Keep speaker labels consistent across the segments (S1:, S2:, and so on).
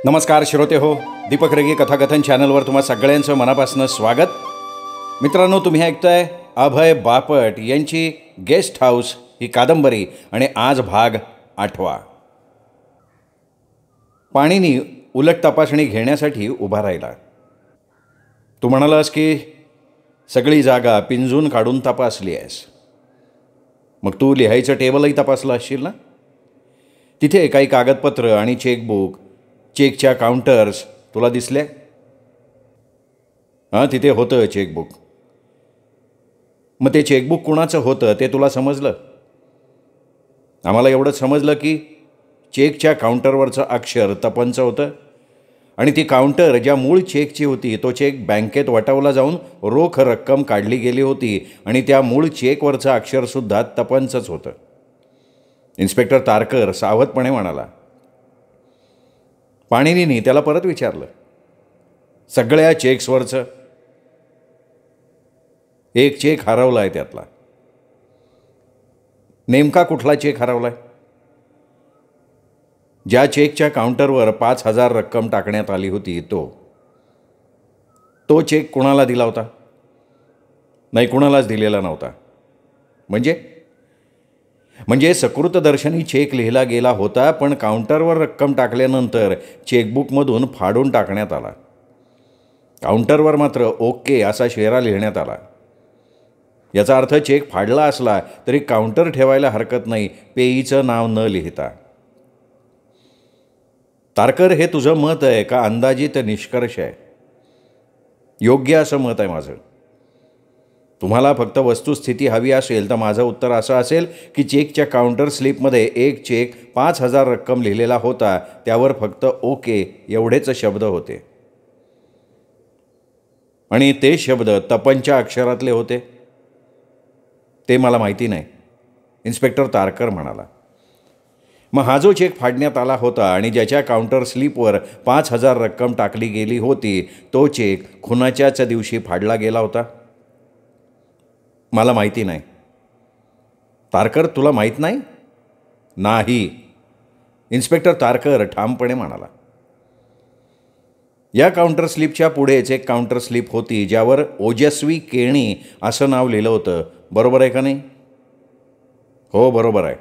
S1: नमस्कार श्रोते हो, दीपक रेगे कथाकथन चॅनलवर तुम्हा सगळ्यांचं मनापासून स्वागत. मित्रांनो, तुम्ही ऐकताय अभय बापट यांची गेस्ट हाऊस ही कादंबरी आणि आज भाग 8. पाणीनी उलट तपासणी घेण्यासाठी उभा राहिला. तू म्हणालास की सगळी जागा पिंजून काढून तपासली आहेस. मग तू लिहायचं टेबलही तपासलं असशील ना. तिथे काही कागदपत्र आणि चेकबुक, चेकच्या काउंटर्स तुला दिसल्या? हां, तिथे होतं चेकबुक. मग ते चेकबुक कुणाचं होतं ते तुला समजलं? आम्हाला एवढंच समजलं की चेकच्या काउंटरवरचं अक्षर तपनचं होतं आणि ती काउंटर ज्या मूळ चेकची होती तो चेक बँकेत वटवला जाऊन रोख रक्कम काढली गेली होती आणि त्या मूळ चेकवरचं अक्षरसुद्धा तपनचंच होतं. इन्स्पेक्टर तारकर सावधपणे म्हणाला. पाणिनीनी त्याला परत विचारलं, सगळ्या चेक्सवरचं? एक चेक हरवला आहे त्यातला. नेमका कुठला चेक हरवला आहे? ज्या चेकच्या काउंटरवर 5,000 रक्कम टाकण्यात आली होती तो चेक कुणाला दिला होता? नाही, कुणालाच दिलेला नव्हता. म्हणजे सकृतदर्शनी चेक लिहिला गेला होता, पण काउंटरवर रक्कम टाकल्यानंतर चेकबुकमधून फाडून टाकण्यात आला. काउंटरवर मात्र ओके असा शेरा लिहिण्यात आला. याचा अर्थ चेक फाडला असला तरी काउंटर ठेवायला हरकत नाही, पेईचं नाव न लिहिता. तारकर, हे तुझं मत आहे का अंदाजित निष्कर्ष आहे? योग्य असं मत आहे माझं. तुम्हाला फक्त वस्तुस्थिती हवी असेल तर माझं उत्तर असं असेल की चेकच्या काउंटर स्लिपमध्ये एक चेक 5,000 रक्कम लिहिलेला होता, त्यावर फक्त ओके एवढेच शब्द होते आणि ते शब्द तपनच्या अक्षरातले होते. ते मला माहिती नाही, इन्स्पेक्टर तारकर म्हणाला. मग हा जो चेक फाडण्यात आला होता आणि ज्याच्या काउंटर स्लिपवर 5,000 रक्कम टाकली गेली होती तो चेक खुनाच्याच दिवशी फाडला गेला होता? मला माहिती नाही. तारकर, तुला माहीत नाही? नाही, इन्स्पेक्टर तारकर ठामपणे म्हणाला. या काउंटर स्लिपच्या पुढेच एक काउंटर स्लिप होती ज्यावर ओजस्वी केणी असं नाव लिहिलं होतं. बरोबर आहे का नाही? हो, बरोबर आहे.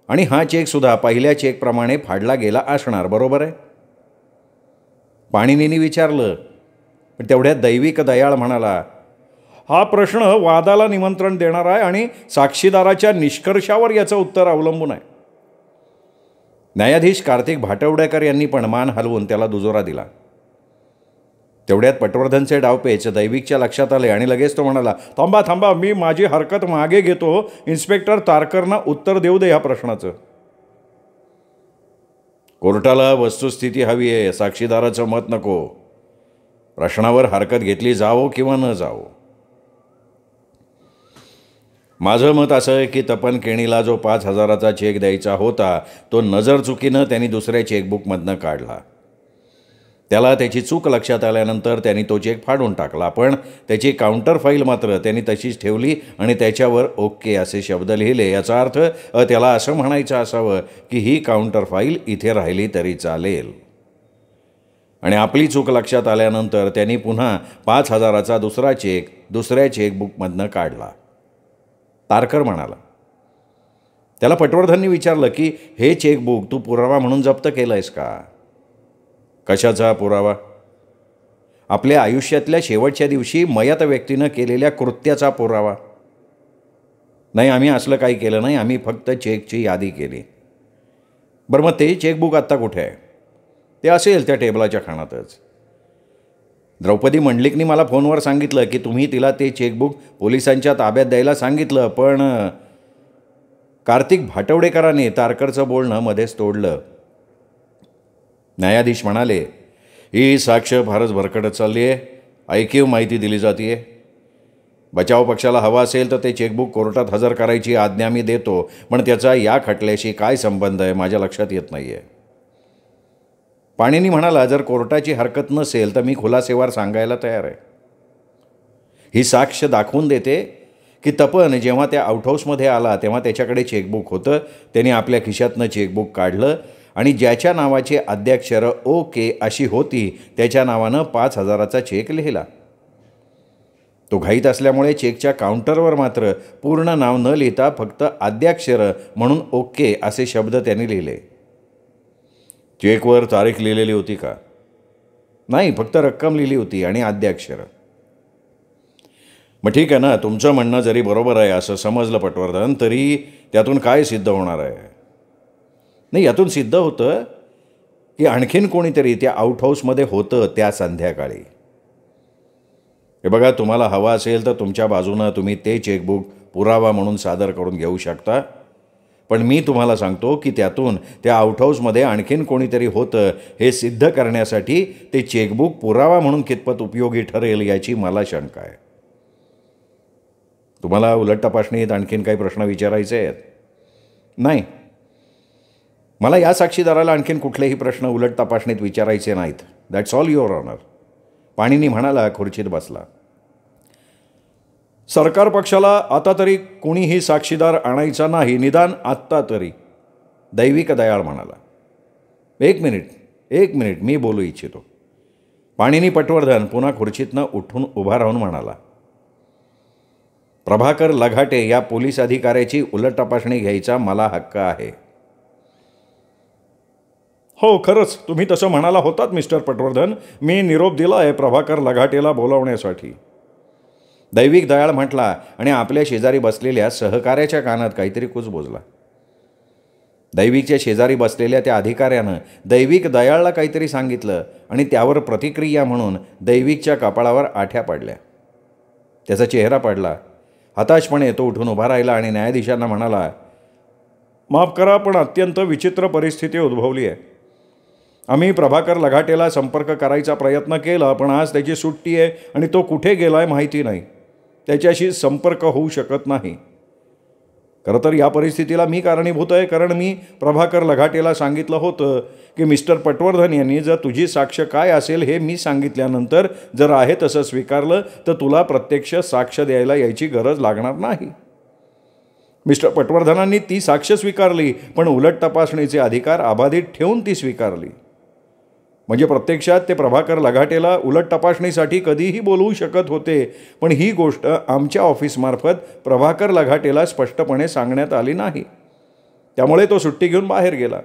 S1: आणि हा चेकसुद्धा पहिल्या चेकप्रमाणे फाडला गेला असणार, बरोबर आहे? पाणिनीनी विचारलं. पण तेवढ्यात दैविक दयाळ म्हणाला, हा प्रश्न वादाला निमंत्रण देणार आहे आणि साक्षीदाराच्या निष्कर्षावर याचं उत्तर अवलंबून आहे. न्यायाधीश कार्तिक भाटवडेकर यांनी पण मान हलवून त्याला दुजोरा दिला. तेवढ्यात पटवर्धनचे डावपेच दैविकच्या लक्षात आले आणि लगेच तो म्हणाला, थांबा, मी माझी हरकत मागे घेतो. इन्स्पेक्टर तारकरना उत्तर देऊ दे ह्या प्रश्नाचं. कोर्टाला वस्तुस्थिती हवी आहे, साक्षीदाराचं मत नको. प्रश्नावर हरकत घेतली जावो किंवा न जावो. माझं मत असं आहे की तपन केणीला जो 5,000चा चेक द्यायचा होता तो नजरचुकीनं त्यांनी दुसऱ्या चेकबुकमधनं काढला. त्याला त्याची चूक लक्षात आल्यानंतर त्यांनी तो चेक फाडून टाकला, पण त्याची काउंटर फाईल मात्र त्यांनी तशीच ठेवली आणि त्याच्यावर ओके असे शब्द लिहिले. याचा अर्थ त्याला असं म्हणायचं असावं की ही काउंटर फाईल इथे राहिली तरी चालेल. आणि आपली चूक लक्षात आल्यानंतर त्यांनी पुन्हा 5,000चा दुसरा चेक दुसऱ्या चेकबुकमधनं काढला. तारकर म्हणाला. त्याला पटवर्धननी विचारलं की हे चेकबुक तू पुरावा म्हणून जप्त केलं आहेस का? कशाचा पुरावा? आपल्या आयुष्यातल्या शेवटच्या दिवशी मयत व्यक्तीनं केलेल्या कृत्याचा पुरावा. नाही, आम्ही असलं काही केलं नाही, आम्ही फक्त चेकची यादी केली. बरं, मग ते चेकबुक आत्ता कुठे आहे? ते असेल त्या टेबलाच्या खाणातच. द्रौपदी मंडलिकनी मला फोनवर सांगितलं की तुम्ही तिला ते चेकबुक पोलिसांच्या ताब्यात द्यायला सांगितलं, पण कार्तिक भाटवडेकरांनी तारकरचं बोलणं मध्येच तोडलं. न्यायाधीश म्हणाले, ही साक्ष फारच भरकटत चालली आहे. ऐकीव माहिती दिली जाते. बचाव पक्षाला हवा असेल तर ते चेकबुक कोर्टात हजर करायची आज्ञा मी देतो, पण त्याचा या खटल्याशी काय संबंध आहे माझ्या लक्षात येत नाही आहे. पाणिनी म्हणाला, जर कोर्टाची हरकत नसेल तर मी खुलासेवार सांगायला तयार आहे. ही साक्ष दाखवून देते की तपन जेव्हा त्या आउटहाऊसमध्ये आला तेव्हा त्याच्याकडे चेकबुक होतं. त्याने आपल्या खिशातनं चेकबुक काढलं आणि ज्याच्या नावाची आद्याक्षरं OK अशी होती त्याच्या नावानं 5,000चा चेक लिहिला. तो घाईत असल्यामुळे चेकच्या काउंटरवर मात्र पूर्ण नाव न लिहिता फक्त आद्याक्षरं म्हणून OK असे शब्द त्यांनी लिहिले. चेकवर तारीख लिहिलेली होती का? नाही, फक्त रक्कम लिहिली होती आणि आद्याक्षरं. मग ठीक आहे ना, तुमचं म्हणणं जरी बरोबर आहे असं समजलं पटवर्धन, तरी त्यातून काय सिद्ध होणार आहे? नाही, यातून सिद्ध होतं की आणखीन कोणीतरी त्या आउट हाऊसमध्ये होतं त्या संध्याकाळी. हे बघा, तुम्हाला हवा असेल तर तुमच्या बाजूनं तुम्ही ते चेकबुक पुरावा म्हणून सादर करून घेऊ शकता. पण मी तुम्हाला सांगतो की त्यातून त्या आउट हाऊसमध्ये आणखीन कोणीतरी होतं हे सिद्ध करण्यासाठी ते चेकबुक पुरावा म्हणून कितपत उपयोगी ठरेल याची मला शंका आहे. तुम्हाला उलट तपासणीत आणखीन काही प्रश्न विचारायचे आहेत? नाही, मला या साक्षीदाराला आणखीन कुठलेही प्रश्न उलट तपासणीत विचारायचे नाहीत. That's all your honour. Panini म्हणाला, खुर्चीत बसला. सरकार पक्षाला आता तरी कोणीही साक्षीदार आणायचा नाही, निदान आत्ता तरी, दैविक दयाळ म्हणाला. एक मिनिट मी बोलू इच्छितो. पाणिनी पटवर्धन पुन्हा खुर्चीतनं उठून उभा राहून म्हणाला, प्रभाकर लघाटे या पोलीस अधिकाऱ्याची उलट तपासणी घ्यायचा मला हक्क आहे. हो, खरंच तुम्ही तसं म्हणाला होतात मिस्टर पटवर्धन. मी निरोप दिला आहे प्रभाकर लघाटेला बोलावण्यासाठी, दैविक दयाळ म्हटला आणि आपल्या शेजारी बसलेल्या सहकार्याच्या कानात काहीतरी कुजबुजला. दैविकच्या शेजारी बसलेल्या त्या अधिकाऱ्यानं दैविक दयाळला काहीतरी सांगितलं आणि त्यावर प्रतिक्रिया म्हणून दैविकच्या कपाळावर आठ्या पडल्या. त्याचा चेहरा पडला. हताशपणे तो उठून उभा राहिला आणि न्यायाधीशांना म्हणाला, माफ करा, पण अत्यंत विचित्र परिस्थिती उद्भवली आहे. आम्ही प्रभाकर लघाटेला संपर्क करायचा प्रयत्न केला, पण आज त्याची सुट्टी आहे आणि तो कुठे गेला आहे माहिती नाही. त्याच्याशी संपर्क होऊ शकत नाही. खरं तर या परिस्थितीला मी कारणीभूत आहे, कारण मी प्रभाकर लघाटेला सांगितलं होतं की मिस्टर पटवर्धन यांनी जर तुझी साक्ष काय असेल हे मी सांगितल्यानंतर जर आहे तसं स्वीकारलं तर तुला प्रत्यक्ष साक्ष द्यायला यायची गरज लागणार नाही. मिस्टर पटवर्धनांनी ती साक्ष स्वीकारली, पण उलट तपासणीचे अधिकार अबाधित ठेवून ती स्वीकारली. म्हणजे प्रत्यक्षात ते प्रभाकर लघाटेला उलट तपासणीसाठी कधीही बोलवू शकत होते, पण ही गोष्ट आमच्या ऑफिसमार्फत प्रभाकर लघाटेला स्पष्टपणे सांगण्यात आली नाही. त्यामुळे तो सुट्टी घेऊन बाहेर गेला.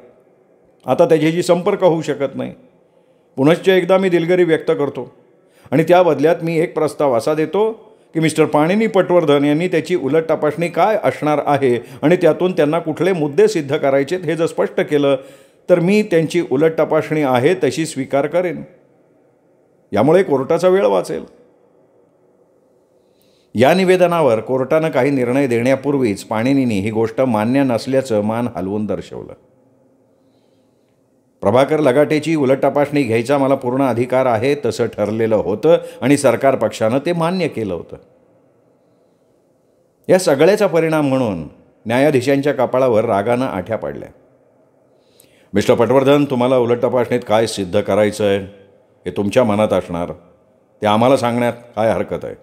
S1: आता त्याच्याशी संपर्क होऊ शकत नाही. पुनश्च एकदा मी दिलगिरी व्यक्त करतो आणि त्या बदल्यात मी एक प्रस्ताव असा देतो की मिस्टर पाणिनी पटवर्धन यांनी त्याची उलट तपासणी काय असणार आहे आणि त्यातून त्यांना कुठले मुद्दे सिद्ध करायचेत हे जर स्पष्ट केलं तर मी त्यांची उलट तपासणी आहे तशी स्वीकार करेन. यामुळे कोर्टाचा वेळ वाचेल. या निवेदनावर कोर्टानं काही निर्णय देण्यापूर्वीच पाणिनींनी ही गोष्ट मान्य नसल्याचं मान हलवून दर्शवलं. प्रभाकर लघाटेची उलट तपासणी घ्यायचा मला पूर्ण अधिकार आहे तसं ठरलेलं होतं आणि सरकार पक्षानं ते मान्य केलं होतं. या सगळ्याचा परिणाम म्हणून न्यायाधीशांच्या कपाळावर रागानं आठ्या पडल्या. मिस्टर पटवर्धन, तुम्हाला उलट तपासणीत काय सिद्ध करायचं आहे हे तुमच्या मनात असणार, ते आम्हाला सांगण्यात काय हरकत आहे?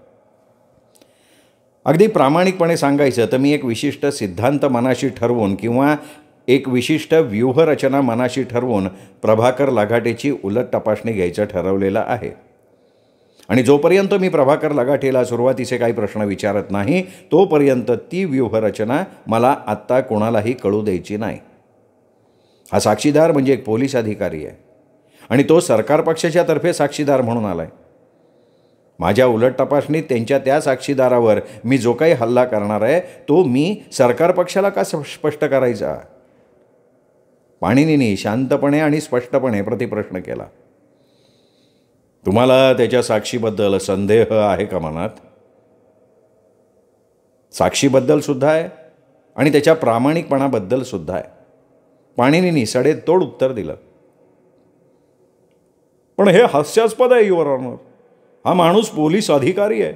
S1: अगदी प्रामाणिकपणे सांगायचं तर मी एक विशिष्ट सिद्धांत मनाशी ठरवून किंवा एक विशिष्ट व्यूहरचना मनाशी ठरवून प्रभाकर लघाटेची उलट तपासणी घ्यायचं ठरवलेलं आहे. आणि जोपर्यंत मी प्रभाकर लघाटेला सुरुवातीचे काही प्रश्न विचारत नाही तोपर्यंत ती व्यूहरचना मला आत्ता कोणालाही कळू द्यायची नाही. हा साक्षीदार म्हणजे एक पोलीस अधिकारी आहे आणि तो सरकार पक्षाच्या तर्फे साक्षीदार म्हणून आला आहे. माझ्या उलट तपासणीत त्यांच्या त्या साक्षीदारावर मी जो काही हल्ला करणार आहे तो मी सरकार पक्षाला का स्पष्ट करायचा? पाणिनींनी शांतपणे आणि स्पष्टपणे प्रतिप्रश्न केला. तुम्हाला त्याच्या साक्षीबद्दल संदेह आहे का मनात? साक्षीबद्दल सुद्धा आहे आणि त्याच्या प्रामाणिकपणाबद्दल सुद्धा आहे. पाणिनींनी सडेतोड उत्तर दिलं. पण हे हास्यास्पद आहे युअर ऑनर. हा माणूस पोलीस अधिकारी आहे.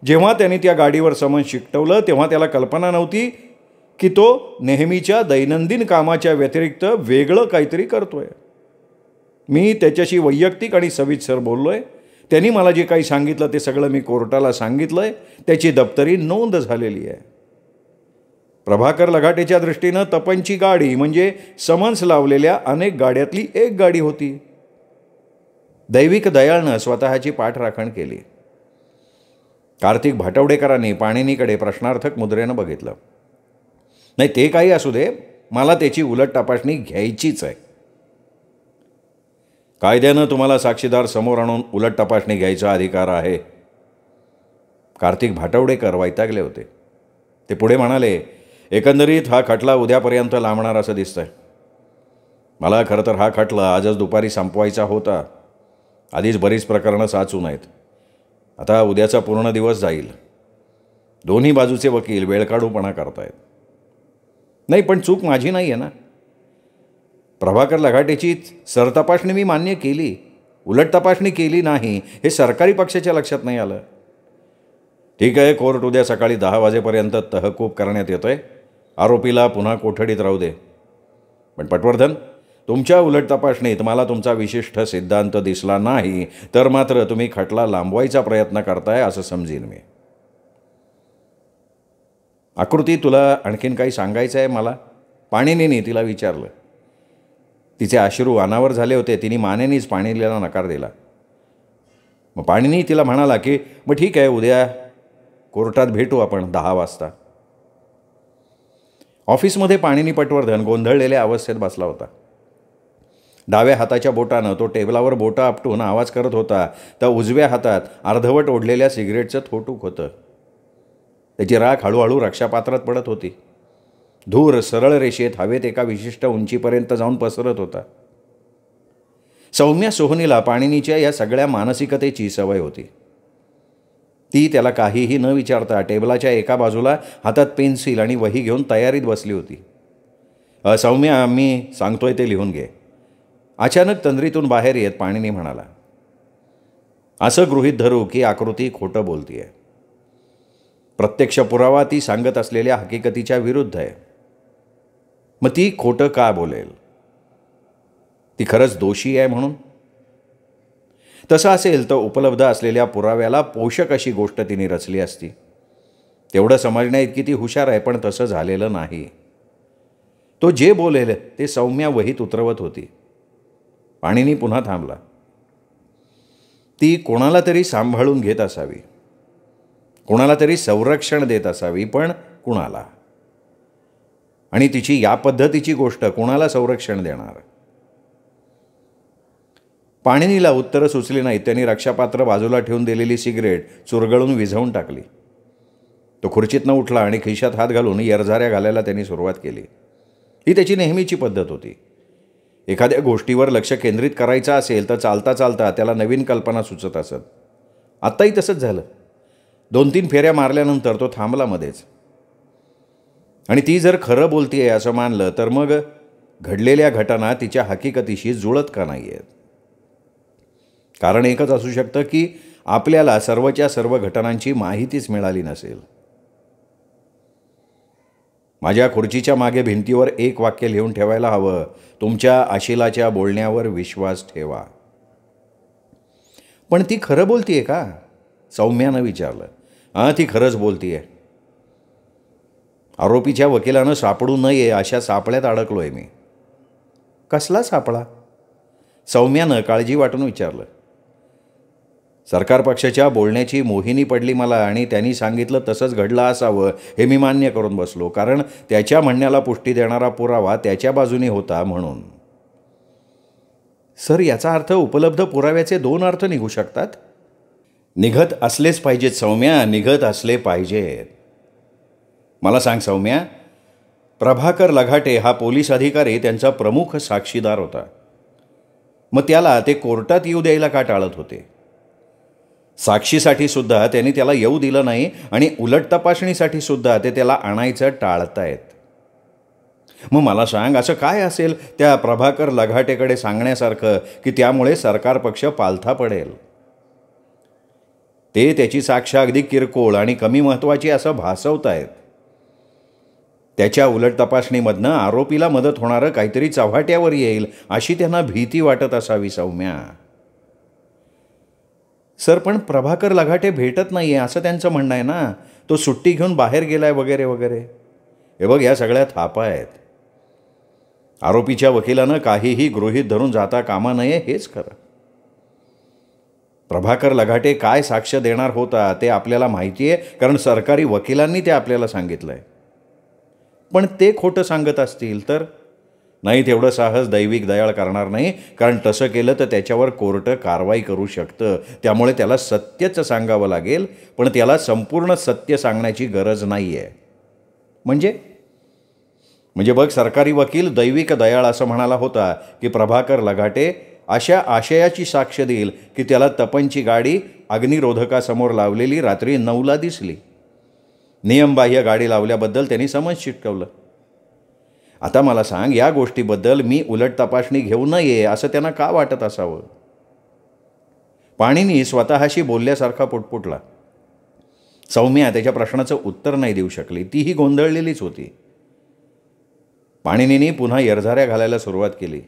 S1: जेव्हा त्यांनी त्या गाडीवर समन्स शिकवलं तेव्हा त्याला कल्पना नव्हती की तो नेहमीच्या दैनंदिन कामाच्या व्यतिरिक्त वेगळं काहीतरी करतोय. मी त्याच्याशी वैयक्तिक आणि सविस्तर बोललोय. त्यांनी मला जे काही सांगितलं ते सगळं मी कोर्टाला सांगितलंय. त्याची दप्तरी नोंद झालेली आहे. प्रभाकर लघाटेच्या दृष्टीनं तपनची गाडी म्हणजे समन्स लावलेल्या अनेक गाड्यातली एक गाडी होती. दैविक दयाळनं स्वतःची पाठराखण केली. कार्तिक भाटवडेकरांनी पाणिनीकडे प्रश्नार्थक मुद्रेनं बघितलं. नाही, ते काही असू दे, मला त्याची उलट तपासणी घ्यायचीच आहे. कायद्यानं तुम्हाला साक्षीदार समोर आणून उलट तपासणी घ्यायचा अधिकार आहे. कार्तिक भाटवडेकर वैतागले होते. ते पुढे म्हणाले, एकंदरीत हा खटला उद्यापर्यंत लांबणार असं दिसतंय. मला खरं तर हा खटला आजच दुपारी संपवायचा होता. आधीच बरीच प्रकरणं साचून आहेत. आता उद्याचा पूर्ण दिवस जाईल. दोन्ही बाजूचे वकील वेळकाढूपणा करतायत. नाही, पण चूक माझी नाही आहे ना. प्रभाकर लघाटेची सरतपासणी मी मान्य केली, उलट तपासणी केली नाही हे सरकारी पक्षाच्या लक्षात नाही आलं. ठीक आहे, कोर्ट उद्या सकाळी 10 वाजेपर्यंत तहकूब करण्यात येतं आहे. आरोपीला पुन्हा कोठडीत राहू दे. पण पटवर्धन, तुमच्या उलट तपासणीत मला तुमचा विशिष्ट सिद्धांत दिसला नाही तर मात्र तुम्ही खटला लांबवायचा प्रयत्न करताय असं समजीन मी. आकृती, तुला आणखीन काही सांगायचं आहे मला? पाणिनीने तिला विचारलं. तिचे अश्रू अनावर झाले होते. तिने मानेनीच पाणिनीला नकार दिला. मग पाणिनी तिला म्हणाला की मग ठीक आहे, उद्या कोर्टात भेटू आपण 10 वाजता. ऑफिसमध्ये पाणिनी पटवर्धन गोंधळलेल्या अवस्थेत बसला होता. डाव्या हाताच्या बोटानं तो टेबलावर बोटं आपटून आवाज करत होता. तर उजव्या हातात अर्धवट ओढलेल्या सिगरेटचं थोटूक होतं. त्याची राख हळूहळू रक्षापात्रात पडत होती. धूर सरळ रेषेत हवेत एका विशिष्ट उंचीपर्यंत जाऊन पसरत होता. सौम्या सोहनीला पाणिनीच्या या सगळ्या मानसिकतेची सवय होती. ती त्याला काहीही न विचारता टेबलाच्या एका बाजूला हातात पेन्सिल आणि वही घेऊन तयारीत बसली होती. सौम्या, मी सांगतोय ते लिहून घे. अचानक तंद्रीतून बाहेर येत पाणिनी म्हणाला. असं गृहीत धरू की आकृती खोटं बोलतीये. प्रत्यक्ष पुरावा ती सांगत असलेल्या हकीकतीच्या विरुद्ध आहे. मग ती खोटं का बोलेल? ती खरंच दोषी आहे म्हणून? तसं असेल तर उपलब्ध असलेल्या पुराव्याला पोषक अशी गोष्ट तिने रचली असती. तेवढं समजण्याइतकी ती हुशार आहे, पण तसं झालेलं नाही. तो जे बोलेल ते सौम्या वहीत उतरवत होती. पाणिनी पुन्हा थांबला. ती कोणाला तरी सांभाळून घेत असावी, कोणाला तरी संरक्षण देत असावी, पण कुणाला? आणि तिची या पद्धतीची गोष्ट कोणाला संरक्षण देणार? पाणिनीला उत्तरं सुचली नाहीत. त्यांनी रक्षापात्र बाजूला ठेवून दिलेली सिगरेट चुरगळून विझवून टाकली. तो खुर्चीतनं उठला आणि खिशात हात घालून येरझाऱ्या घालायला त्यांनी सुरुवात केली. ही त्याची नेहमीची पद्धत होती. एखाद्या गोष्टीवर लक्ष केंद्रित करायचं असेल तर चालता चालता त्याला नवीन कल्पना सुचत असत. आत्ताही तसंच झालं. 2-3 फेऱ्या मारल्यानंतर तो थांबला मध्येच. आणि ती जर खरं बोलतीये असं मानलं तर मग घडलेल्या घटना तिच्या हकीकतीशी जुळत का नाही आहेत? कारण एकच असू शकतं की आपल्याला सर्वच्या सर्व घटनांची माहितीच मिळाली नसेल. माझ्या खुर्चीच्या मागे भिंतीवर एक वाक्य लिहून ठेवायला हवं, तुमच्या अशिलाच्या बोलण्यावर विश्वास ठेवा. पण ती खरं बोलतीये का? सौम्यानं विचारलं. हां, ती खरंच बोलतीये. आरोपीच्या वकिलानं सापडू नये अशा सापळ्यात अडकलोय मी. कसला सापळा? सौम्यानं काळजी वाटून विचारलं. सरकार पक्षाच्या बोलण्याची मोहिनी पडली मला आणि त्यांनी सांगितलं तसंच घडलं असावं हे मी मान्य करून बसलो, कारण त्याच्या म्हणण्याला पुष्टी देणारा पुरावा त्याच्या बाजूने होता म्हणून. सर, याचा अर्थ उपलब्ध पुराव्याचे 2 अर्थ निघू शकतात. निघत असलेच पाहिजेत सौम्या, निघत असले पाहिजेत. मला सांग सौम्या, प्रभाकर लघाटे हा पोलीस अधिकारी त्यांचा प्रमुख साक्षीदार होता. मग त्याला ते कोर्टात येऊ द्यायला का टाळत होते? साक्षीसाठी सुद्धा त्यांनी त्याला येऊ दिलं नाही आणि उलट तपासणीसाठी सुद्धा ते त्याला आणायचं टाळतायत. मग मला सांग, असं काय असेल त्या प्रभाकर लघाटेकडे सांगण्यासारखं की त्यामुळे सरकार पक्ष पालथा पडेल? ते त्याची साक्ष अगदी किरकोळ आणि कमी महत्त्वाची असं भासवतायत. त्याच्या उलट तपासणीमधनं आरोपीला मदत होणारं काहीतरी चव्हाट्यावर येईल अशी त्यांना भीती वाटत असावी सौम्या. सर, पण प्रभाकर लघाटे भेटत नाही आहे असं त्यांचं म्हणणं आहे ना. तो सुट्टी घेऊन बाहेर गेलाय वगैरे वगैरे. हे बघ, या सगळ्या थापा आहेत. आरोपीच्या वकिलानं काहीही गृहीत धरून जाता कामा नये, हेच खरं. प्रभाकर लघाटे काय साक्ष देणार होता ते आपल्याला माहिती आहे, कारण सरकारी वकिलांनी ते आपल्याला सांगितलं आहे. पण ते खोटं सांगत असतील तर नाही, तेवढं साहस दैविक दयाळ करणार नाही, कारण तसं केलं तर त्याच्यावर कोर्ट कारवाई करू शकतं. त्यामुळे त्याला सत्यच सांगावं लागेल, पण त्याला संपूर्ण सत्य सांगण्याची गरज नाही आहे. म्हणजे बघ, सरकारी वकील दैविक दयाळ असं म्हणाला होता की प्रभाकर लघाटे अशा आशयाची साक्ष देईल की त्याला तपनची गाडी अग्निरोधकासमोर लावलेली रात्री 9ला दिसली. नियमबाह्य गाडी लावल्याबद्दल त्यांनी समज शिटकवलं. आता मला सांग, या गोष्टीबद्दल मी उलट तपासणी घेऊ नये असं त्यांना का वाटत असावं? पाणीनी स्वतःशी बोलल्यासारखा पुटपुटला. सौम्या त्याच्या प्रश्नाचं उत्तर नाही देऊ शकली. तीही गोंधळलेलीच होती. पाणिनींनी पुन्हा येरझाऱ्या घालायला सुरुवात केली.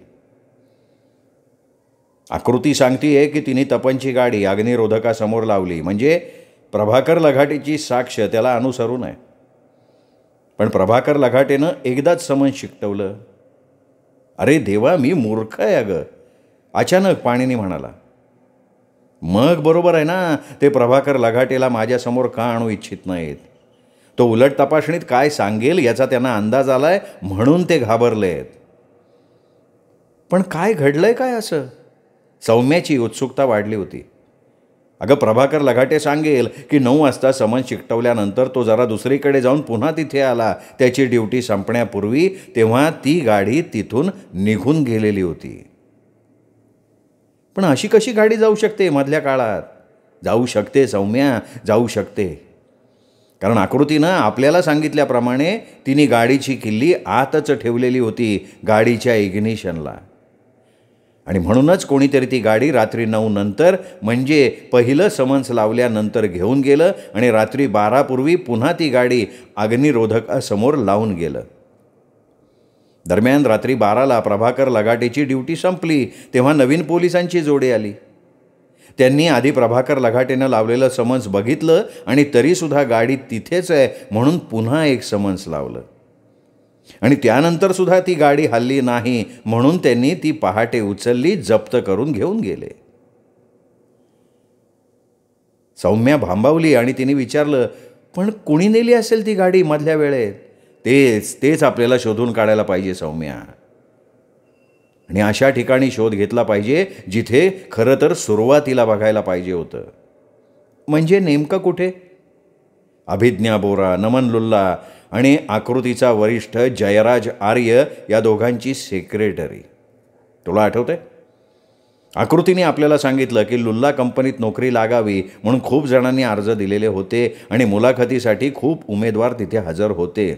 S1: आकृती सांगतीये की तिने तपनची गाडी अग्निरोधकासमोर लावली, म्हणजे प्रभाकर लघाटेची साक्ष त्याला अनुसरून आहे. पण प्रभाकर लघाटेनं एकदाच समज शिकवलं. अरे देवा, मी मूर्ख आहे अगं, अचानक पाणिनी म्हणाला. मग बरोबर आहे ना, ते प्रभाकर लघाटेला माझ्यासमोर का आणू इच्छित नाहीत? तो उलट तपासणीत काय सांगेल याचा त्यांना अंदाज आलाय, म्हणून ते घाबरलेत. पण काय घडलंय काय असं? सौम्याची उत्सुकता वाढली होती. अगं, प्रभाकर लघाटे सांगेल की 9 वाजता समन शिकवल्यानंतर तो जरा दुसरीकडे जाऊन पुन्हा तिथे आला त्याची ड्युटी संपण्यापूर्वी, तेव्हा ती गाडी तिथून निघून गेलेली होती. पण अशी कशी गाडी जाऊ शकते मधल्या काळात? जाऊ शकते सौम्या, जाऊ शकते. कारण आकृतीनं आपल्याला सांगितल्याप्रमाणे तिने गाडीची किल्ली आतच ठेवलेली होती, गाडीच्या इग्निशनला. आणि म्हणूनच कोणीतरी ती गाडी रात्री 9 नंतर, म्हणजे पहिलं समन्स लावल्यानंतर घेऊन गेलं आणि रात्री 12 पूर्वी पुन्हा ती गाडी अग्निरोधकासमोर लावून गेलं. दरम्यान रात्री 12ला प्रभाकर लघाटेची ड्युटी संपली, तेव्हा नवीन पोलिसांची जोडी आली. त्यांनी आधी प्रभाकर लघाटेनं लावलेलं समन्स बघितलं आणि तरीसुद्धा गाडी तिथेच आहे म्हणून पुन्हा एक समन्स लावलं. आणि त्यानंतरसुद्धा ती गाडी हलली नाही, म्हणून त्यांनी ती पहाटे उचलली, जप्त करून घेऊन गेले. सौम्या भांबावली आणि तिने विचारलं, पण कुणी नेली असेल ती गाडी मधल्या वेळेत? तेच आपल्याला शोधून काढायला पाहिजे सौम्या. आणि अशा ठिकाणी शोध घेतला पाहिजे जिथे खरं तर सुरुवातीला बघायला पाहिजे होतं. म्हणजे नेमकं कुठे? अभिज्ञा बोरा, नमन लुल्ला आणि आकृतीचा वरिष्ठ जयराज आर्य या दोघांची सेक्रेटरी. तुला आठवतंय? आकृतीने आपल्याला सांगितलं की लुल्ला कंपनीत नोकरी लागावी म्हणून खूप जणांनी अर्ज दिलेले होते आणि मुलाखतीसाठी खूप उमेदवार तिथे हजर होते.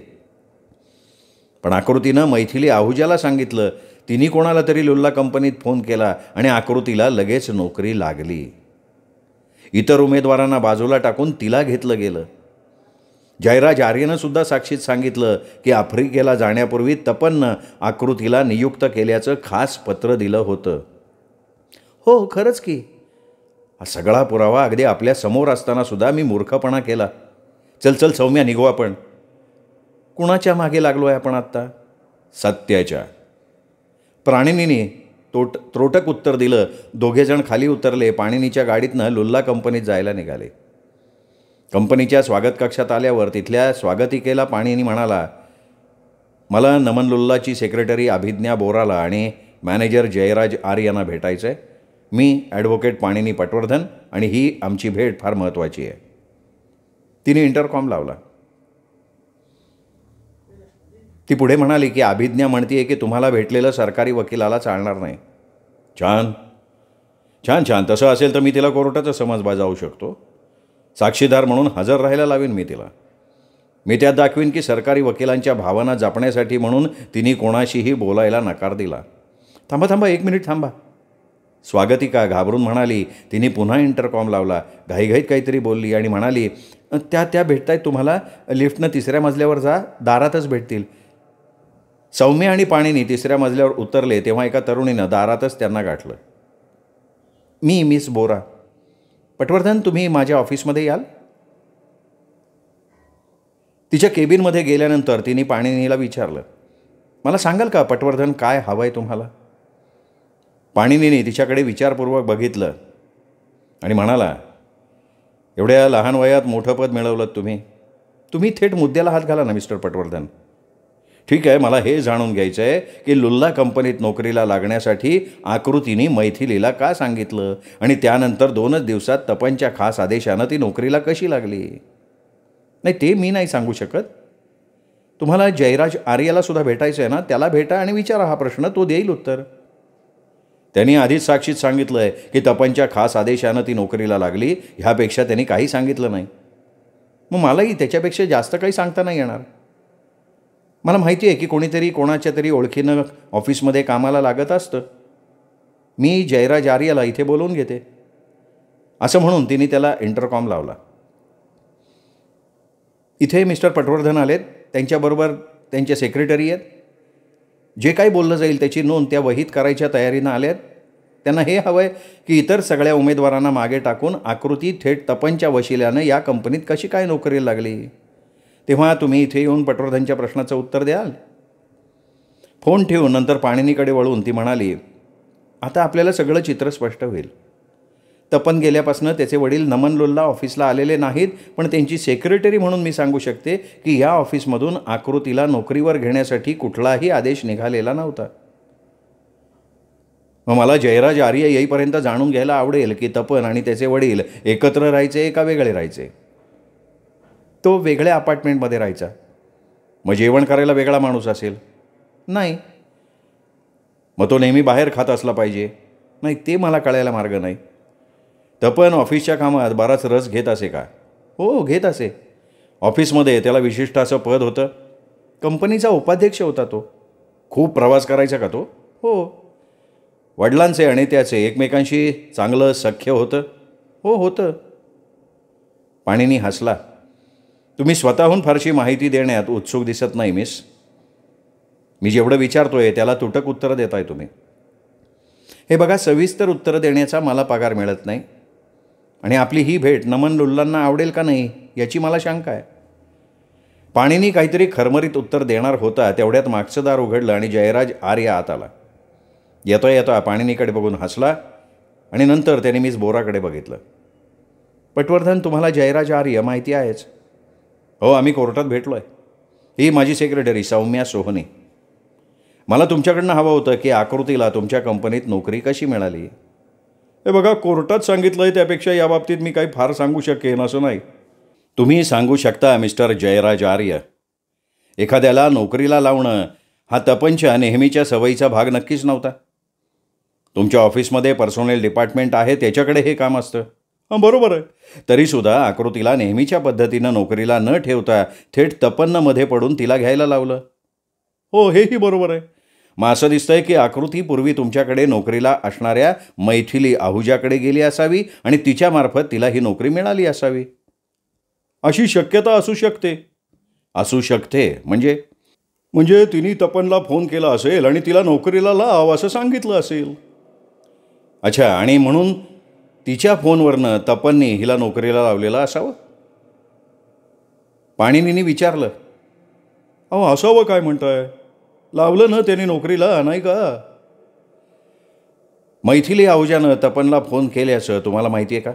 S1: पण आकृतीनं मैथिली आहुजाला सांगितलं. तिने कोणाला तरी लुल्ला कंपनीत फोन केला आणि आकृतीला लगेच नोकरी लागली. इतर उमेदवारांना बाजूला टाकून तिला घेतलं गेलं. जयराज आर्यनं सुद्धा साक्षीत सांगितलं की आफ्रिकेला जाण्यापूर्वी तपननं आकृतीला नियुक्त केल्याचं खास पत्र दिलं होतं. हो, खरंच की. हा सगळा पुरावा अगदी आपल्या समोर असताना सुद्धा मी मूर्खपणा केला. चल सौम्या, निघू आपण. कुणाच्या मागे लागलो आहे आपण आत्ता? सत्याच्या. पाणिनीने त्रोटक उत्तर दिलं. दोघेजण खाली उतरले. पाणिनीच्या गाडीतनं लुल्ला कंपनीत जायला निघाले. कंपनीच्या स्वागत कक्षात आल्यावर तिथल्या स्वागतिकेला पाणिनी म्हणाला, मला नमन लुल्लाची सेक्रेटरी अभिज्ञा बोराला आणि मॅनेजर जयराज आर्यांना भेटायचं आहे. मी ॲडव्होकेट पाणिनी पटवर्धन आणि ही आमची भेट फार महत्त्वाची आहे. तिने इंटरकॉम लावला. ती पुढे म्हणाली की अभिज्ञा म्हणते की तुम्हाला भेटलेलं सरकारी वकिलाला चालणार नाही. छान छान छान. तसं असेल तर मी तिला कोर्टाचा समज बजावू शकतो. साक्षीदार म्हणून हजर राहायला लावीन मी तिला. मी त्यात दाखवीन की सरकारी वकिलांच्या भावना जपण्यासाठी म्हणून तिने कोणाशीही बोलायला नकार दिला. थांबा 1 मिनिट थांबा. स्वागतिका घाबरून म्हणाली. तिने पुन्हा इंटरकॉम लावला. घाईघाईत काहीतरी बोलली आणि म्हणाली, त्या भेटतायत तुम्हाला. लिफ्टनं 3ऱ्या मजल्यावर जा, दारातच भेटतील. सौम्य आणि पाणिनी 3ऱ्या मजल्यावर उतरले तेव्हा एका तरुणीनं दारातच त्यांना गाठलं. मी मिस बोरा. पटवर्धन, तुम्ही माझ्या ऑफिसमध्ये याल? तिच्या केबिनमध्ये गेल्यानंतर तिने पाणिनीला विचारलं, मला सांगाल का पटवर्धन काय हवं आहे तुम्हाला? पाणिनीने तिच्याकडे विचारपूर्वक बघितलं आणि म्हणाला, एवढ्या लहान वयात मोठं पद मिळवलं तुम्ही थेट मुद्द्याला हात घाला ना मिस्टर पटवर्धन. ठीक आहे, मला हे जाणून घ्यायचं आहे की लुल्ला कंपनीत नोकरीला लागण्यासाठी आकृतीने मैथिलीला का सांगितलं आणि त्यानंतर 2च दिवसात तपनच्या खास आदेशानं ती नोकरीला कशी लागली? नाही, ते मी नाही सांगू शकत. तुम्हाला जयराज आर्याला सुद्धा भेटायचं आहे ना, त्याला भेटा आणि विचारा हा प्रश्न, तो देईल उत्तर. त्यांनी आधीच साक्षीत सांगितलं आहे की तपनच्या खास आदेशानं ती नोकरीला लागली, ह्यापेक्षा त्यांनी काही सांगितलं नाही. मग मलाही त्याच्यापेक्षा जास्त काही सांगता नाही येणार. मला माहिती आहे की कोणीतरी कोणाच्या तरी ओळखीनं ऑफिसमध्ये कामाला लागत असतं. मी जयराज आर्याला इथे बोलवून घेते. असं म्हणून तिने त्याला इंटरकॉम लावला. इथे मिस्टर पटवर्धन आलेत, त्यांच्याबरोबर त्यांचे सेक्रेटरी आहेत. जे काही बोललं जाईल त्याची नोंद त्या वहीत करायच्या तयारीनं आल्यात. त्यांना हे हवं आहे की इतर सगळ्या उमेदवारांना मागे टाकून आकृती थेट तपनच्या वशिल्यानं या कंपनीत कशी काय नोकरीला लागली, तेव्हा तुम्ही इथे येऊन पटवर्धनच्या प्रश्नाचं उत्तर द्याल. फोन ठेवून नंतर पाणिनीकडे वळून ती म्हणाली, आता आपल्याला सगळं चित्र स्पष्ट होईल. तपन गेल्यापासून त्याचे वडील नमन लुल्ला ऑफिसला आलेले नाहीत, पण त्यांची सेक्रेटरी म्हणून मी सांगू शकते की या ऑफिसमधून आकृतीला नोकरीवर घेण्यासाठी कुठलाही आदेश निघालेला नव्हता. मग मला जयराज आर्य येईपर्यंत जाणून घ्यायला आवडेल की तपन आणि त्याचे वडील एकत्र राहायचे का वेगळे राहायचे. तो वेगळ्या अपार्टमेंटमध्ये राहायचा. मग जेवण करायला वेगळा माणूस असेल? नाही. मग तो नेहमी बाहेर खात असला पाहिजे? नाही, ते मला कळायला मार्ग नाही. तपन ऑफिसच्या कामात बराच रस घेत असे का? हो, घेत असे. ऑफिसमध्ये त्याला विशिष्ट असं पद होतं. कंपनीचा उपाध्यक्ष होता तो. खूप प्रवास करायचा का तो? हो. वडिलांचे आणि त्याचे एकमेकांशी चांगलं सख्य होतं? हो, होतं. पाणिनी हसला. तुम्ही स्वतःहून फारशी माहिती देण्यात उत्सुक दिसत नाही मिस. मी जेवढं विचारतोय त्याला तुटक उत्तरं देताय तुम्ही. हे बघा, सविस्तर उत्तरं देण्याचा मला पगार मिळत नाही आणि आपली ही भेट नमन लुल्लांना आवडेल का नाही याची मला शंका आहे. पाणिनी काहीतरी खरमरीत उत्तर देणार होता, तेवढ्यात मागचं दार उघडलं आणि जयराज आर्य आत आला. येता पाणिनीकडे बघून हसला आणि नंतर त्याने मिस बोराकडे बघितलं. पटवर्धन, तुम्हाला जयराज आर्य माहिती आहेच? हो, आम्ही कोर्टात भेटलो आहे. ही माझी सेक्रेटरी सौम्या सोहनी. मला तुमच्याकडनं हवं होतं की आकृतीला तुमच्या कंपनीत नोकरी कशी मिळाली. हे बघा, कोर्टात सांगितलं आहे त्यापेक्षा याबाबतीत मी काही फार सांगू शकेन असं नाही. तुम्ही सांगू शकता मिस्टर जयराज आर्य. एखाद्याला नोकरीला लावणं हा तपनच्या नेहमीच्या सवयीचा भाग नक्कीच नव्हता. तुमच्या ऑफिसमध्ये पर्सोनेल डिपार्टमेंट आहे, त्याच्याकडे हे काम असतं. हां, बरोबर आहे. तरीसुद्धा आकृतीला नेहमीच्या पद्धतीनं नोकरीला न ठेवता थेट तपन्नमध्ये पडून तिला घ्यायला लावलं. हो, हेही बरोबर आहे. मग असं दिसतंय की आकृती पूर्वी तुमच्याकडे नोकरीला असणाऱ्या मैथिली आहुजाकडे गेली असावी आणि तिच्यामार्फत तिला ही नोकरी मिळाली असावी. अशी शक्यता असू शकते. असू शकते म्हणजे तिने तपनला फोन केला असेल आणि तिला नोकरीला लाव असं सांगितलं असेल. अच्छा, आणि म्हणून तिच्या फोनवरनं तपनने हिला नोकरीला लावलेलं असावं? पाणिनीने विचारलं. अहो, असावं काय म्हणताय? लावलं ना त्याने नोकरीला, नाही का? मैथिली आहुजानं तपनला फोन केल्याचं तुम्हाला माहिती आहे का?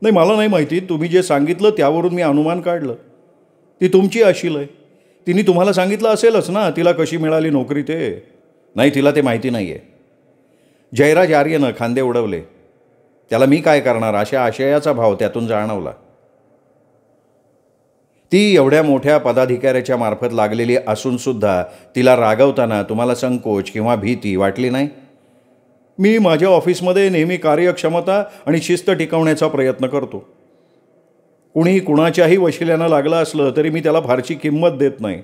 S1: नाही, मला नाही माहिती. तुम्ही जे सांगितलं त्यावरून मी अनुमान काढलं. ती तुमची अशील आहे. तिने तुम्हाला सांगितलं असेलच ना तिला कशी मिळाली नोकरी ते. नाही, तिला ते माहिती नाही आहे. जयराज आर्यनं खांदे उडवले. त्याला मी काय करणार अशा आशयाचा भाव त्यातून जाणवला. ती एवढ्या मोठ्या पदाधिकाऱ्याच्या मार्फत लागलेली असूनसुद्धा तिला रागवताना तुम्हाला संकोच किंवा भीती वाटली नाही? मी माझ्या ऑफिसमध्ये नेहमी कार्यक्षमता आणि शिस्त टिकवण्याचा प्रयत्न करतो. कुणी कुणाच्याही वशिल्यानं लागलं असलं तरी मी त्याला फारशी किंमत देत नाही.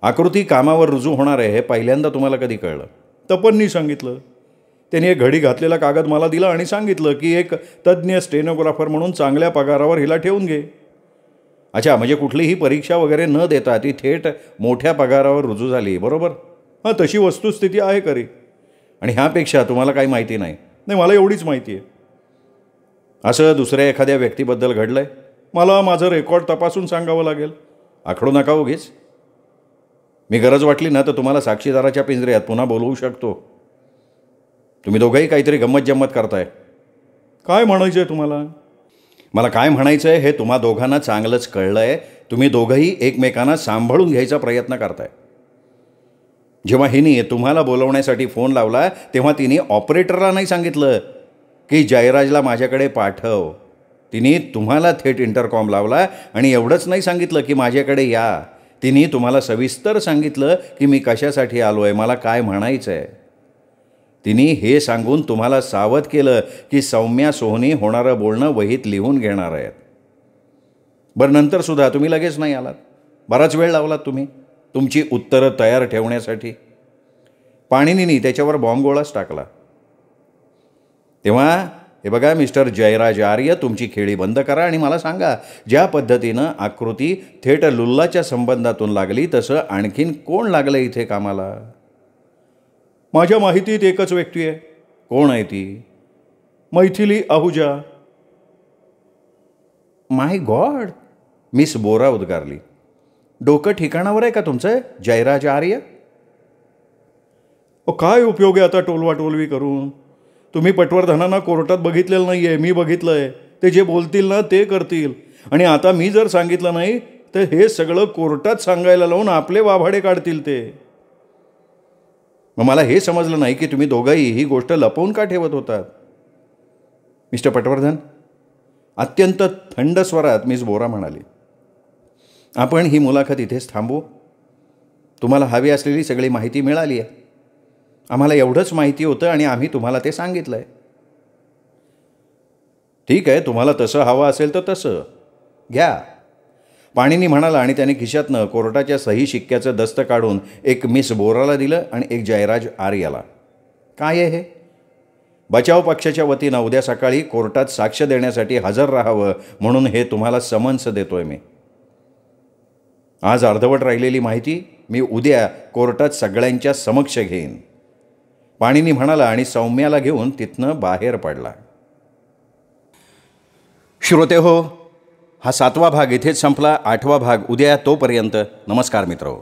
S1: आकृती कामावर रुजू होणार आहे हे पहिल्यांदा तुम्हाला कधी कळलं? तपननी सांगितलं. त्यांनी एक घडी घातलेला कागद मला दिला आणि सांगितलं की एक तज्ज्ञ स्टेनोग्राफर म्हणून चांगल्या पगारावर हिला ठेवून घे. अच्छा, म्हणजे कुठलीही परीक्षा वगैरे न देता ती थेट मोठ्या पगारावर रुजू झाली, बरोबर? हां, तशी वस्तुस्थिती आहे खरी. आणि ह्यापेक्षा तुम्हाला काही माहिती नाही? नाही, मला एवढीच माहिती आहे. असं दुसऱ्या एखाद्या व्यक्तीबद्दल घडलं आहे? मला माझं रेकॉर्ड तपासून सांगावं लागेल. आखडू नका उगीच. मी गरज वाटली ना तर तुम्हाला साक्षीदाराच्या पिंजऱ्यात पुन्हा बोलवू शकतो. तुम्ही दोघंही काहीतरी गंमत जम्मत करताय. काय म्हणायचं आहे तुम्हाला? मला काय म्हणायचं आहे हे तुम्हा दोघांना चांगलंच कळलं आहे. तुम्ही दोघंही एकमेकांना सांभाळून घ्यायचा प्रयत्न करताय. जेव्हा हिने तुम्हाला बोलवण्यासाठी फोन लावला तेव्हा तिने ऑपरेटरला नाही सांगितलं की जयराजला माझ्याकडे पाठव. तिने तुम्हाला थेट इंटरकॉम लावला आणि एवढंच नाही सांगितलं की माझ्याकडे या. तिने तुम्हाला सविस्तर सांगितलं की मी कशासाठी आलो आहे, मला काय म्हणायचं आहे. तिने हे सांगून तुम्हाला सावध केलं की सौम्या सोहनी होणारं बोलणं वहीत लिहून घेणार आहेत. बरं, नंतरसुद्धा तुम्ही लगेच नाही आलात. बराच वेळ लावलात तुम्ही तुमची उत्तरं तयार ठेवण्यासाठी. पाणिनीने त्याच्यावर बॉम्बगोळाच टाकला. तेव्हा हे बघा मिस्टर जयराज आर्य, तुमची खेळी बंद करा आणि मला सांगा, ज्या पद्धतीनं आकृती थेट लुल्लाच्या संबंधातून लागली तसं आणखीन कोण लागलं इथे कामाला? माझ्या माहितीत एकच व्यक्ती आहे. कोण आहे ती? मैथिली आहुजा. माय गॉड, मिस बोरा उद्गारली. डोकं ठिकाणावर आहे का तुमचं जयराज आर्य? काय उपयोग आहे आता टोलवाटोलवी करून? तुम्ही पटवर्धनांना कोर्टात बघितलेलं नाही आहे, मी बघितलं आहे. ते जे बोलतील ना ते करतील. आणि आता मी जर सांगितलं नाही तर हे सगळं कोर्टात सांगायला लावून आपले वाभाडे काढतील ते. मग मला हे समजलं नाही की तुम्ही दोघंही ही गोष्ट लपवून का ठेवत होतात? मिस्टर पटवर्धन, अत्यंत थंड स्वरात मिस बोरा म्हणाली, आपण ही मुलाखत इथेच थांबू. तुम्हाला हवी असलेली सगळी माहिती मिळाली आहे. आम्हाला एवढंच माहिती होतं आणि आम्ही तुम्हाला ते सांगितलं आहे. ठीक आहे, तुम्हाला तसं हवं असेल तर तसं घ्या, पाणिनी म्हणाला आणि त्याने खिशातनं कोर्टाच्या सही शिक्क्याचं दस्त काढून एक मिस बोराला दिलं आणि एक जयराज आर्याला. काय आहे हे? बचाव पक्षाच्या वतीनं उद्या सकाळी कोर्टात साक्ष देण्यासाठी हजर राहावं म्हणून हे तुम्हाला समन्स देतोय मी. आज अर्धवट राहिलेली माहिती मी उद्या कोर्टात सगळ्यांच्या समक्ष घेईन, पाणिनी म्हणाला आणि सौम्याला घेऊन तिथनं बाहेर पडला. श्रोतेहो, हा 7वा भाग इथेच संपला. 8वा भाग उद्या. तोपर्यंत नमस्कार मित्रहो.